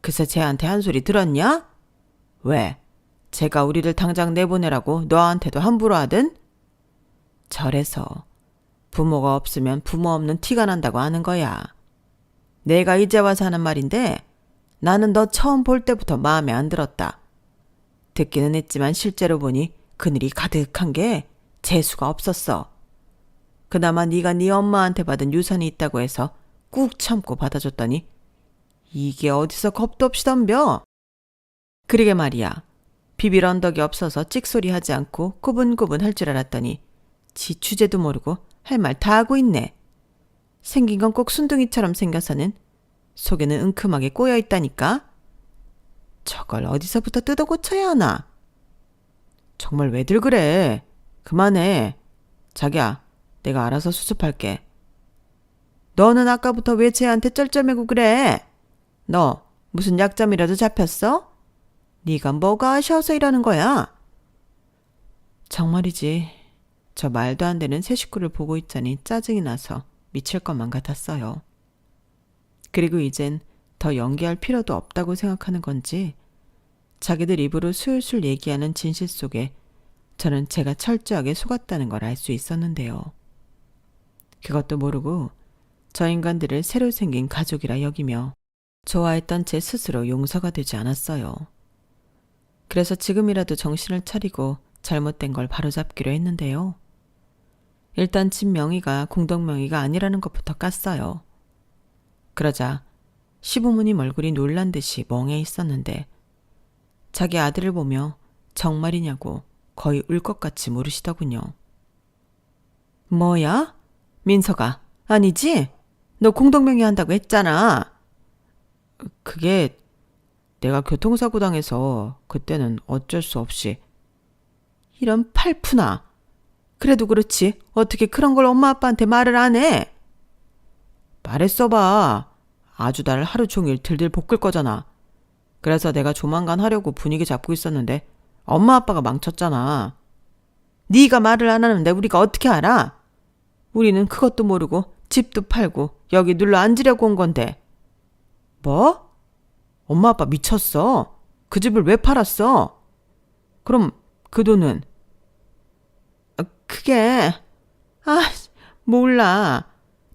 글쎄 쟤한테 한 소리 들었냐? 왜? 제가 우리를 당장 내보내라고 너한테도 함부로 하든? 저래서 부모가 없으면 부모 없는 티가 난다고 하는 거야. 내가 이제 와서 하는 말인데 나는 너 처음 볼 때부터 마음에 안 들었다. 듣기는 했지만 실제로 보니 그늘이 가득한 게 재수가 없었어. 그나마 네가 네 엄마한테 받은 유산이 있다고 해서 꾹 참고 받아줬더니 이게 어디서 겁도 없이 덤벼? 그러게 말이야. 비빌 언덕이 없어서 찍소리 하지 않고 구분구분 할 줄 알았더니 지 주제도 모르고 할 말 다 하고 있네. 생긴 건 꼭 순둥이처럼 생겨서는 속에는 은큼하게 꼬여 있다니까. 저걸 어디서부터 뜯어 고쳐야 하나? 정말 왜들 그래? 그만해. 자기야, 내가 알아서 수습할게. 너는 아까부터 왜 쟤한테 쩔쩔매고 그래? 너 무슨 약점이라도 잡혔어? 네가 뭐가 아쉬워서 이러는 거야? 정말이지. 저 말도 안 되는 새 식구를 보고 있자니 짜증이 나서 미칠 것만 같았어요. 그리고 이젠 더 연기할 필요도 없다고 생각하는 건지 자기들 입으로 술술 얘기하는 진실 속에 저는 제가 철저하게 속았다는 걸 알 수 있었는데요. 그것도 모르고 저 인간들을 새로 생긴 가족이라 여기며 좋아했던 제 스스로 용서가 되지 않았어요. 그래서 지금이라도 정신을 차리고 잘못된 걸 바로잡기로 했는데요. 일단 집 명의가 공동명의가 아니라는 것부터 깠어요. 그러자 시부모님 얼굴이 놀란 듯이 멍해 있었는데 자기 아들을 보며 정말이냐고 거의 울 것 같이 물으시더군요. 뭐야? 민서가 아니지? 너 공동명의 한다고 했잖아. 그게 내가 교통사고 당해서 그때는 어쩔 수 없이. 이런 팔푸나. 그래도 그렇지 어떻게 그런 걸 엄마 아빠한테 말을 안 해? 말했어봐. 아주 날 하루 종일 들들 볶을 거잖아. 그래서 내가 조만간 하려고 분위기 잡고 있었는데 엄마 아빠가 망쳤잖아. 네가 말을 안 하는데 우리가 어떻게 알아? 우리는 그것도 모르고 집도 팔고 여기 눌러 앉으려고 온 건데. 뭐? 엄마 아빠 미쳤어? 그 집을 왜 팔았어? 그럼 그 돈은? 그게 몰라.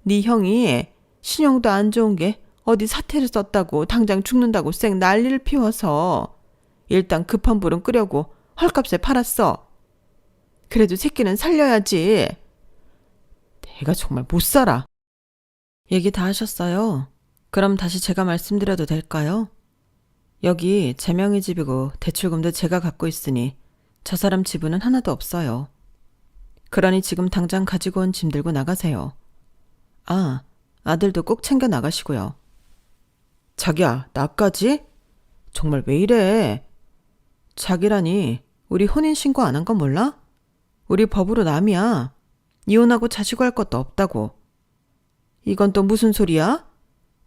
네 형이 신용도 안 좋은 게 어디 사태를 썼다고 당장 죽는다고 쌩 난리를 피워서 일단 급한 불은 끄려고 헐값에 팔았어. 그래도 새끼는 살려야지. 내가 정말 못 살아. 얘기 다 하셨어요? 그럼 다시 제가 말씀드려도 될까요? 여기 제 명의 집이고 대출금도 제가 갖고 있으니 저 사람 지분은 하나도 없어요. 그러니 지금 당장 가지고 온 짐 들고 나가세요. 아, 아들도 꼭 챙겨 나가시고요. 자기야, 나까지? 정말 왜 이래? 자기라니 우리 혼인신고 안 한 건 몰라? 우리 법으로 남이야. 이혼하고 자식할 것도 없다고. 이건 또 무슨 소리야?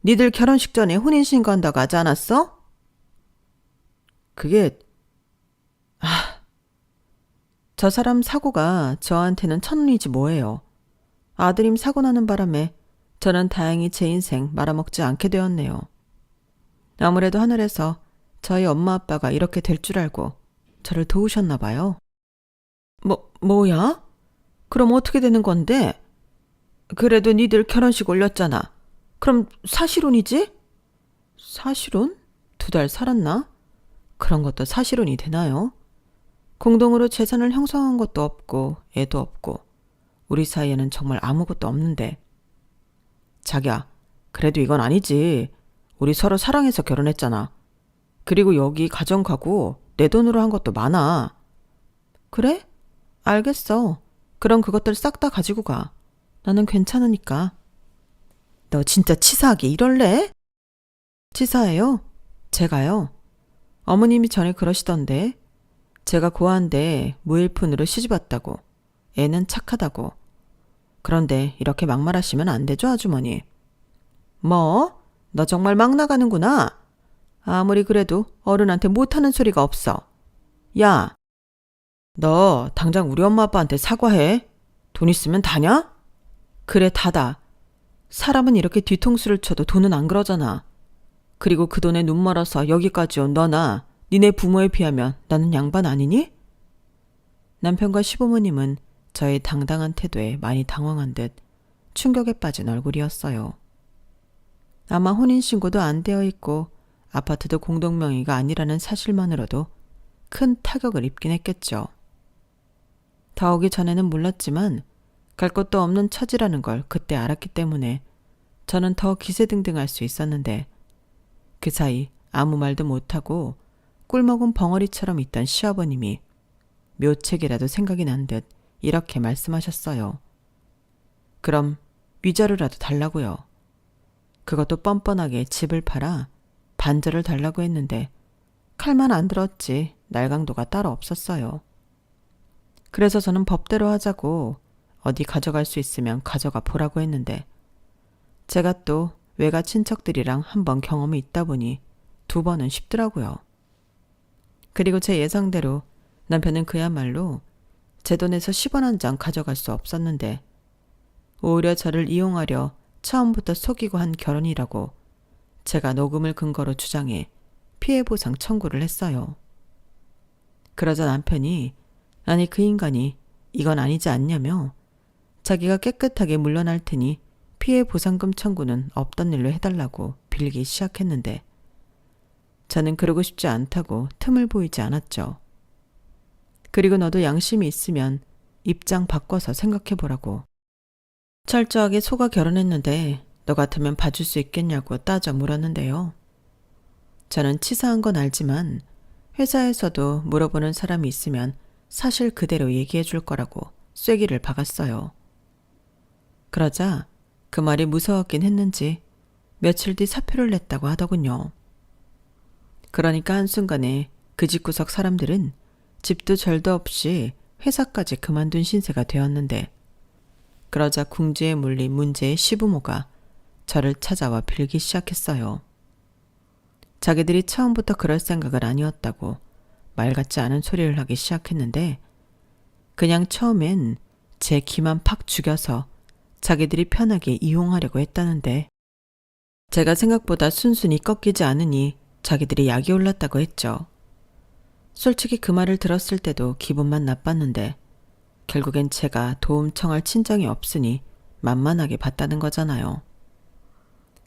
니들 결혼식 전에 혼인신고 한다고 하지 않았어? 그게... 저 사람 사고가 저한테는 천운이지 뭐예요. 아드님 사고 나는 바람에 저는 다행히 제 인생 말아먹지 않게 되었네요. 아무래도 하늘에서 저희 엄마 아빠가 이렇게 될 줄 알고 저를 도우셨나 봐요. 뭐야? 그럼 어떻게 되는 건데? 그래도 니들 결혼식 올렸잖아. 그럼 사실혼이지? 사실혼? 2달 살았나? 그런 것도 사실혼이 되나요? 공동으로 재산을 형성한 것도 없고 애도 없고 우리 사이에는 정말 아무것도 없는데. 자기야, 그래도 이건 아니지. 우리 서로 사랑해서 결혼했잖아. 그리고 여기 가정 가구 내 돈으로 한 것도 많아. 그래? 알겠어. 그럼 그것들 싹 다 가지고 가. 나는 괜찮으니까. 너 진짜 치사하게 이럴래? 치사해요? 제가요? 어머님이 전에 그러시던데 제가 고아인데 무일푼으로 시집왔다고. 애는 착하다고. 그런데 이렇게 막말하시면 안 되죠, 아주머니? 뭐? 너 정말 막 나가는구나. 아무리 그래도 어른한테 못하는 소리가 없어. 야, 너 당장 우리 엄마 아빠한테 사과해. 돈 있으면 다냐? 그래, 다다. 사람은 이렇게 뒤통수를 쳐도 돈은 안 그러잖아. 그리고 그 돈에 눈 멀어서 여기까지 온 너나 니네 부모에 비하면 나는 양반 아니니? 남편과 시부모님은 저의 당당한 태도에 많이 당황한 듯 충격에 빠진 얼굴이었어요. 아마 혼인신고도 안 되어 있고 아파트도 공동명의가 아니라는 사실만으로도 큰 타격을 입긴 했겠죠. 다 오기 전에는 몰랐지만 갈 곳도 없는 처지라는 걸 그때 알았기 때문에 저는 더 기세등등할 수 있었는데 그 사이 아무 말도 못하고 꿀먹은 벙어리처럼 있던 시아버님이 묘책이라도 생각이 난 듯 이렇게 말씀하셨어요. 그럼 위자료라도 달라고요. 그것도 뻔뻔하게 집을 팔아 반절을 달라고 했는데 칼만 안 들었지 날강도가 따로 없었어요. 그래서 저는 법대로 하자고 어디 가져갈 수 있으면 가져가 보라고 했는데 제가 또 외가 친척들이랑 한번 경험이 있다 보니 2번은 쉽더라고요. 그리고 제 예상대로 남편은 그야말로 제 돈에서 10원 한 장 가져갈 수 없었는데 오히려 저를 이용하려 처음부터 속이고 한 결혼이라고 제가 녹음을 근거로 주장해 피해보상 청구를 했어요. 그러자 남편이 아니 그 인간이 이건 아니지 않냐며 자기가 깨끗하게 물러날 테니 피해보상금 청구는 없던 일로 해달라고 빌기 시작했는데 저는 그러고 싶지 않다고 틈을 보이지 않았죠. 그리고 너도 양심이 있으면 입장 바꿔서 생각해보라고. 철저하게 속아 결혼했는데 너 같으면 봐줄 수 있겠냐고 따져 물었는데요. 저는 치사한 건 알지만 회사에서도 물어보는 사람이 있으면 사실 그대로 얘기해 줄 거라고 쐐기를 박았어요. 그러자 그 말이 무서웠긴 했는지 며칠 뒤 사표를 냈다고 하더군요. 그러니까 한순간에 그 집구석 사람들은 집도 절도 없이 회사까지 그만둔 신세가 되었는데 그러자 궁지에 물린 문제의 시부모가 저를 찾아와 빌기 시작했어요. 자기들이 처음부터 그럴 생각은 아니었다고 말 같지 않은 소리를 하기 시작했는데 그냥 처음엔 제 기만 팍 죽여서 자기들이 편하게 이용하려고 했다는데 제가 생각보다 순순히 꺾이지 않으니 자기들이 약이 올랐다고 했죠. 솔직히 그 말을 들었을 때도 기분만 나빴는데 결국엔 제가 도움 청할 친정이 없으니 만만하게 봤다는 거잖아요.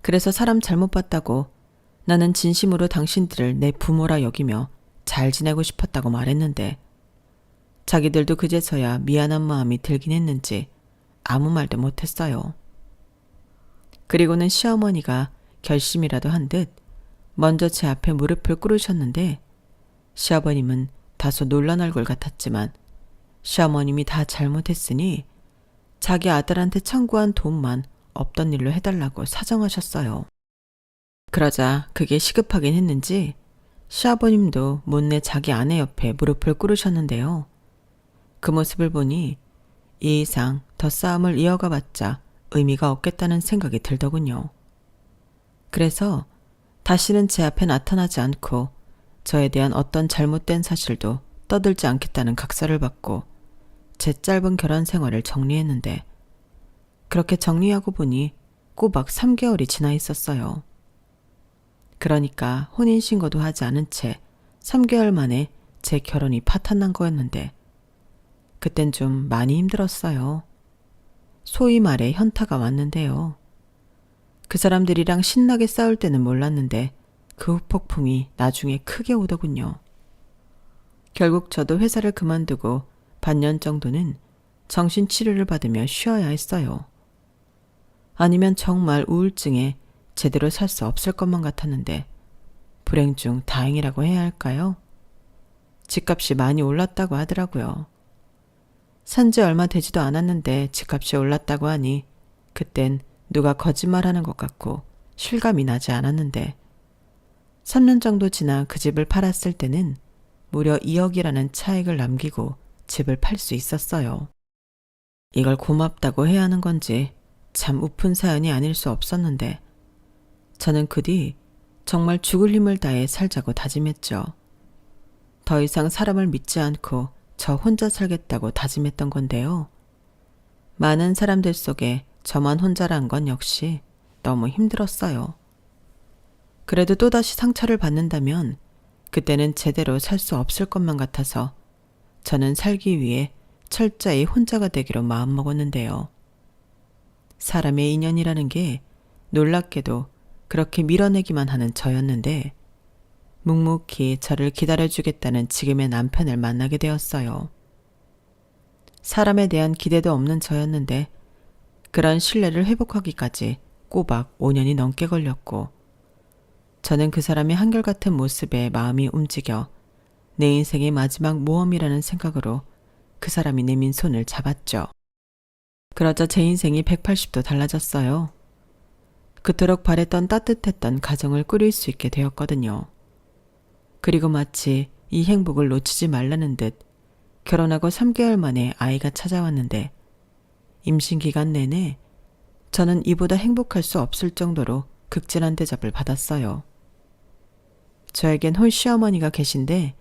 그래서 사람 잘못 봤다고 나는 진심으로 당신들을 내 부모라 여기며 잘 지내고 싶었다고 말했는데 자기들도 그제서야 미안한 마음이 들긴 했는지 아무 말도 못했어요. 그리고는 시어머니가 결심이라도 한 듯 먼저 제 앞에 무릎을 꿇으셨는데 시아버님은 다소 놀란 얼굴 같았지만 시어머님이 다 잘못했으니 자기 아들한테 청구한 돈만 없던 일로 해달라고 사정하셨어요. 그러자 그게 시급하긴 했는지 시아버님도 못내 자기 아내 옆에 무릎을 꿇으셨는데요. 그 모습을 보니 이 이상 더 싸움을 이어가 봤자 의미가 없겠다는 생각이 들더군요. 그래서 다시는 제 앞에 나타나지 않고 저에 대한 어떤 잘못된 사실도 떠들지 않겠다는 각서를 받고 제 짧은 결혼 생활을 정리했는데 그렇게 정리하고 보니 꼬박 3개월이 지나 있었어요. 그러니까 혼인신고도 하지 않은 채 3개월 만에 제 결혼이 파탄난 거였는데 그땐 좀 많이 힘들었어요. 소위 말해 현타가 왔는데요. 그 사람들이랑 신나게 싸울 때는 몰랐는데 그 후폭풍이 나중에 크게 오더군요. 결국 저도 회사를 그만두고 반년 정도는 정신치료를 받으며 쉬어야 했어요. 아니면 정말 우울증에 제대로 살 수 없을 것만 같았는데 불행 중 다행이라고 해야 할까요? 집값이 많이 올랐다고 하더라고요. 산지 얼마 되지도 않았는데 집값이 올랐다고 하니 그땐 누가 거짓말하는 것 같고 실감이 나지 않았는데 3년 정도 지나 그 집을 팔았을 때는 무려 2억이라는 차익을 남기고 집을 팔 수 있었어요. 이걸 고맙다고 해야 하는 건지 참 우픈 사연이 아닐 수 없었는데 저는 그 뒤 정말 죽을 힘을 다해 살자고 다짐했죠. 더 이상 사람을 믿지 않고 저 혼자 살겠다고 다짐했던 건데요. 많은 사람들 속에 저만 혼자란 건 역시 너무 힘들었어요. 그래도 또다시 상처를 받는다면 그때는 제대로 살 수 없을 것만 같아서 저는 살기 위해 철저히 혼자가 되기로 마음먹었는데요. 사람의 인연이라는 게 놀랍게도 그렇게 밀어내기만 하는 저였는데 묵묵히 저를 기다려주겠다는 지금의 남편을 만나게 되었어요. 사람에 대한 기대도 없는 저였는데 그런 신뢰를 회복하기까지 꼬박 5년이 넘게 걸렸고 저는 그 사람의 한결같은 모습에 마음이 움직여 내 인생의 마지막 모험이라는 생각으로 그 사람이 내민 손을 잡았죠. 그러자 제 인생이 180도 달라졌어요. 그토록 바랬던 따뜻했던 가정을 꾸릴 수 있게 되었거든요. 그리고 마치 이 행복을 놓치지 말라는 듯 결혼하고 3개월 만에 아이가 찾아왔는데 임신 기간 내내 저는 이보다 행복할 수 없을 정도로 극진한 대접을 받았어요. 저에겐 홀 시어머니가 계신데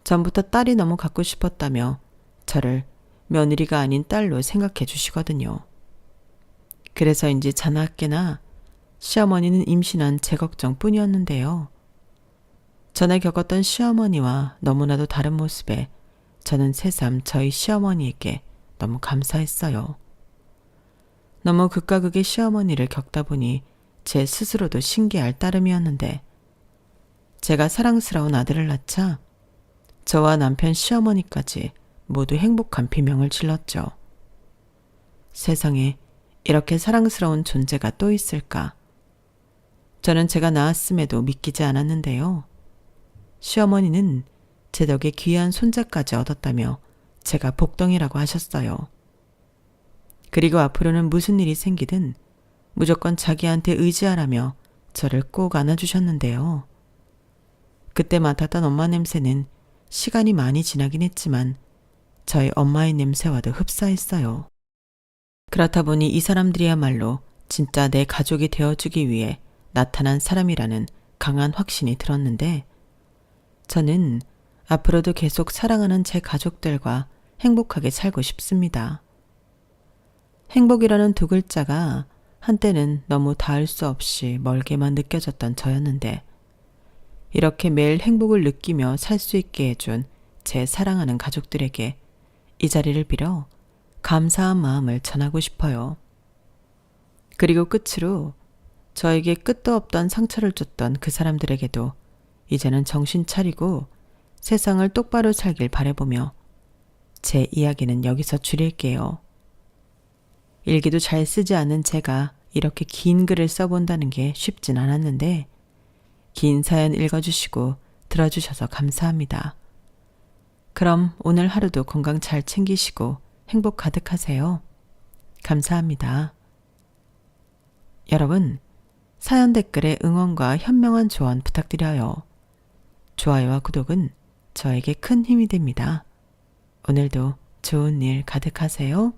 전부터 딸이 너무 갖고 싶었다며 저를 며느리가 아닌 딸로 생각해 주시거든요. 그래서인지 자나깨나 시어머니는 임신한 제 걱정뿐이었는데요. 전에 겪었던 시어머니와 너무나도 다른 모습에 저는 새삼 저희 시어머니에게 너무 감사했어요. 너무 극과 극의 시어머니를 겪다 보니 제 스스로도 신기할 따름이었는데 제가 사랑스러운 아들을 낳자 저와 남편 시어머니까지 모두 행복한 비명을 질렀죠. 세상에 이렇게 사랑스러운 존재가 또 있을까? 저는 제가 낳았음에도 믿기지 않았는데요. 시어머니는 제 덕에 귀한 손자까지 얻었다며 제가 복덩이라고 하셨어요. 그리고 앞으로는 무슨 일이 생기든 무조건 자기한테 의지하라며 저를 꼭 안아주셨는데요. 그때 맡았던 엄마 냄새는 시간이 많이 지나긴 했지만 저희 엄마의 냄새와도 흡사했어요. 그렇다 보니 이 사람들이야말로 진짜 내 가족이 되어주기 위해 나타난 사람이라는 강한 확신이 들었는데 저는 앞으로도 계속 사랑하는 제 가족들과 행복하게 살고 싶습니다. 행복이라는 두 글자가 한때는 너무 닿을 수 없이 멀게만 느껴졌던 저였는데 이렇게 매일 행복을 느끼며 살 수 있게 해준 제 사랑하는 가족들에게 이 자리를 빌어 감사한 마음을 전하고 싶어요. 그리고 끝으로 저에게 끝도 없던 상처를 줬던 그 사람들에게도 이제는 정신 차리고 세상을 똑바로 살길 바라보며 제 이야기는 여기서 줄일게요. 일기도 잘 쓰지 않는 제가 이렇게 긴 글을 써본다는 게 쉽진 않았는데 긴 사연 읽어주시고 들어주셔서 감사합니다. 그럼 오늘 하루도 건강 잘 챙기시고 행복 가득하세요. 감사합니다. 여러분, 사연 댓글에 응원과 현명한 조언 부탁드려요. 좋아요와 구독은 저에게 큰 힘이 됩니다. 오늘도 좋은 일 가득하세요.